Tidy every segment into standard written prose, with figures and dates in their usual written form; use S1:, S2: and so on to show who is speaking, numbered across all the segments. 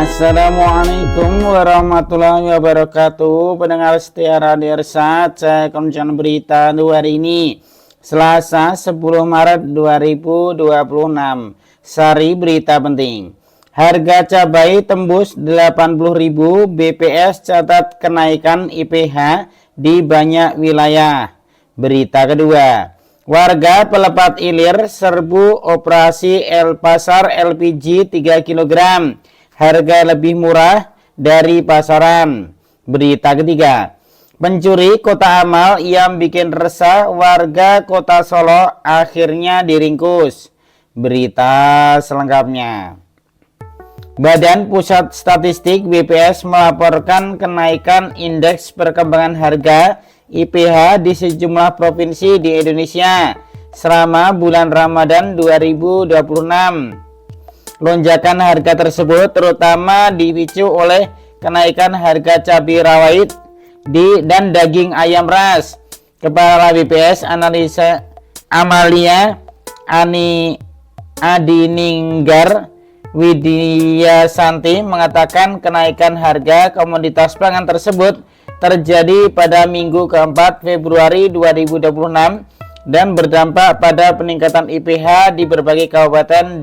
S1: Assalamualaikum warahmatullahi wabarakatuh. Pendengar setia Radio Irsad, saya akan berita hari ini Selasa 10 Maret 2026. Sari berita penting. Harga cabai tembus 80.000, BPS catat kenaikan IPH di banyak wilayah. Berita kedua. Warga Pelepat Ilir serbu operasi pasar LPG 3 kg. Harga lebih murah dari pasaran. Berita ketiga. Pencuri Kota Amal yang bikin resah warga Kota Solo akhirnya diringkus. Berita selengkapnya. Badan Pusat Statistik BPS melaporkan kenaikan indeks perkembangan harga IPH di sejumlah provinsi di Indonesia selama bulan Ramadan 2026. Lonjakan harga tersebut terutama dipicu oleh kenaikan harga cabai rawit dan daging ayam ras. Kepala BPS Analisa Amalia Adininggar Widya Santi mengatakan kenaikan harga komoditas pangan tersebut terjadi pada minggu keempat Februari 2026 dan berdampak pada peningkatan IPH di berbagai kabupaten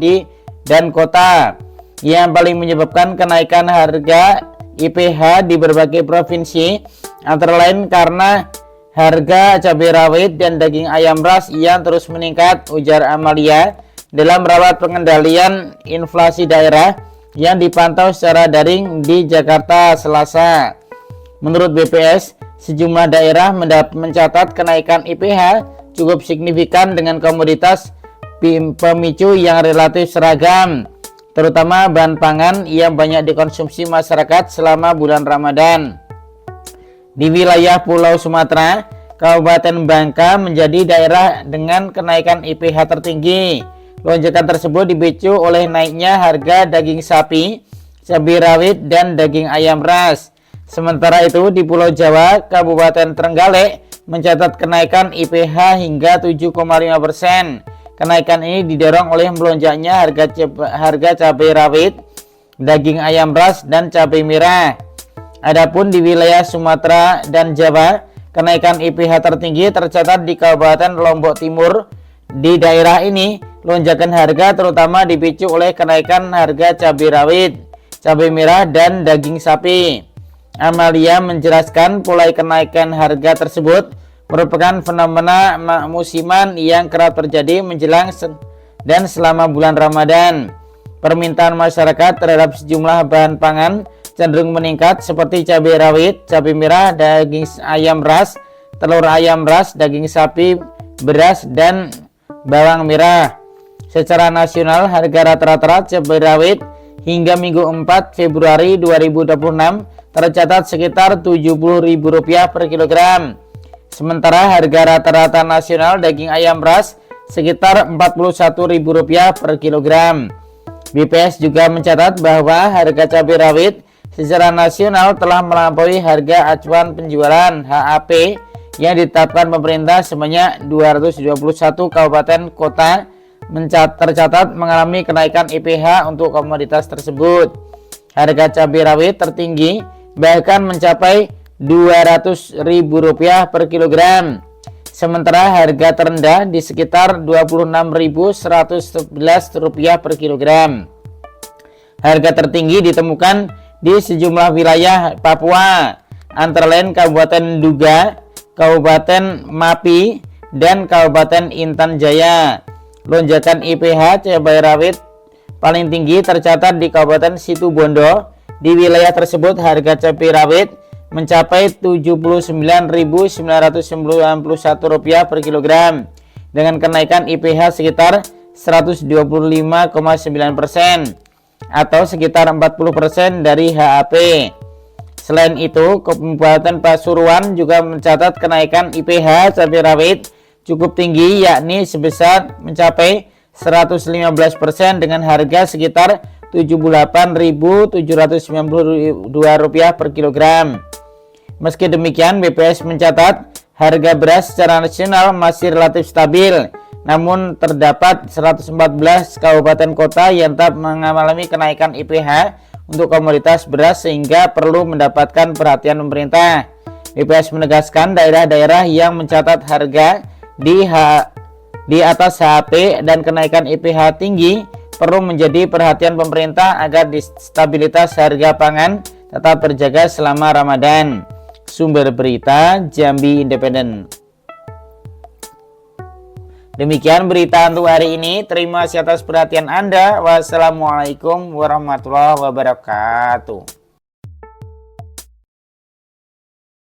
S1: dan kota. Yang paling menyebabkan kenaikan harga IPH di berbagai provinsi antara lain karena harga cabai rawit dan daging ayam ras yang terus meningkat, ujar Amalia dalam rapat pengendalian inflasi daerah yang dipantau secara daring di Jakarta Selasa. Menurut BPS, sejumlah daerah mencatat kenaikan IPH cukup signifikan dengan komoditas pemicu yang relatif seragam, terutama bahan pangan yang banyak dikonsumsi masyarakat selama bulan Ramadan. Di wilayah Pulau Sumatera, Kabupaten Bangka menjadi daerah dengan kenaikan IPH tertinggi. Lonjakan tersebut dipicu oleh naiknya harga daging sapi, cabai rawit, dan daging ayam ras. Sementara itu di Pulau Jawa, Kabupaten Trenggalek mencatat kenaikan IPH hingga 7,5%. Kenaikan ini didorong oleh melonjaknya harga cabai rawit, daging ayam ras, dan cabai merah. Adapun di wilayah Sumatera dan Jawa, kenaikan IPH tertinggi tercatat di Kabupaten Lombok Timur. Di daerah ini, lonjakan harga terutama dipicu oleh kenaikan harga cabai rawit, cabai merah, dan daging sapi. Amalia menjelaskan pola kenaikan harga tersebut merupakan fenomena musiman yang kerap terjadi menjelang dan selama bulan Ramadan. Permintaan masyarakat terhadap sejumlah bahan pangan cenderung meningkat seperti cabai rawit, cabai merah, daging ayam ras, telur ayam ras, daging sapi, beras, dan bawang merah. Secara nasional, harga rata-rata cabai rawit hingga minggu 4 Februari 2026 tercatat sekitar Rp70.000 per kilogram. Sementara harga rata-rata nasional daging ayam ras sekitar Rp41.000 per kilogram. BPS juga mencatat bahwa harga cabai rawit secara nasional telah melampaui harga acuan penjualan HAP yang ditetapkan pemerintah sebanyak 221 kabupaten kota tercatat mengalami kenaikan IPH untuk komoditas tersebut. Harga cabai rawit tertinggi bahkan mencapai Rp200.000 per kilogram. Sementara harga terendah di sekitar Rp26.111 per kilogram. Harga tertinggi ditemukan di sejumlah wilayah Papua, antara lain Kabupaten Duga, Kabupaten Mapi, dan Kabupaten Intan Jaya. Lonjakan IPH cabai rawit paling tinggi tercatat di Kabupaten Situbondo. Di wilayah tersebut harga cabai rawit mencapai Rp79.991 per kilogram dengan kenaikan IPH sekitar 125,9% atau sekitar 40% dari HAP. Selain itu, Kabupaten Pasuruan juga mencatat kenaikan IPH cabai rawit cukup tinggi, yakni sebesar mencapai 115% dengan harga sekitar Rp78.792 per kilogram. Meski demikian, BPS mencatat harga beras secara nasional masih relatif stabil, namun terdapat 114 kabupaten kota yang tetap mengalami kenaikan IPH untuk komoditas beras sehingga perlu mendapatkan perhatian pemerintah. BPS menegaskan daerah-daerah yang mencatat harga di atas HAP dan kenaikan IPH tinggi perlu menjadi perhatian pemerintah agar stabilitas harga pangan tetap terjaga selama Ramadan. Sumber berita Jambi Independen. Demikian berita untuk hari ini. Terima kasih atas perhatian Anda. Wassalamualaikum warahmatullahi wabarakatuh.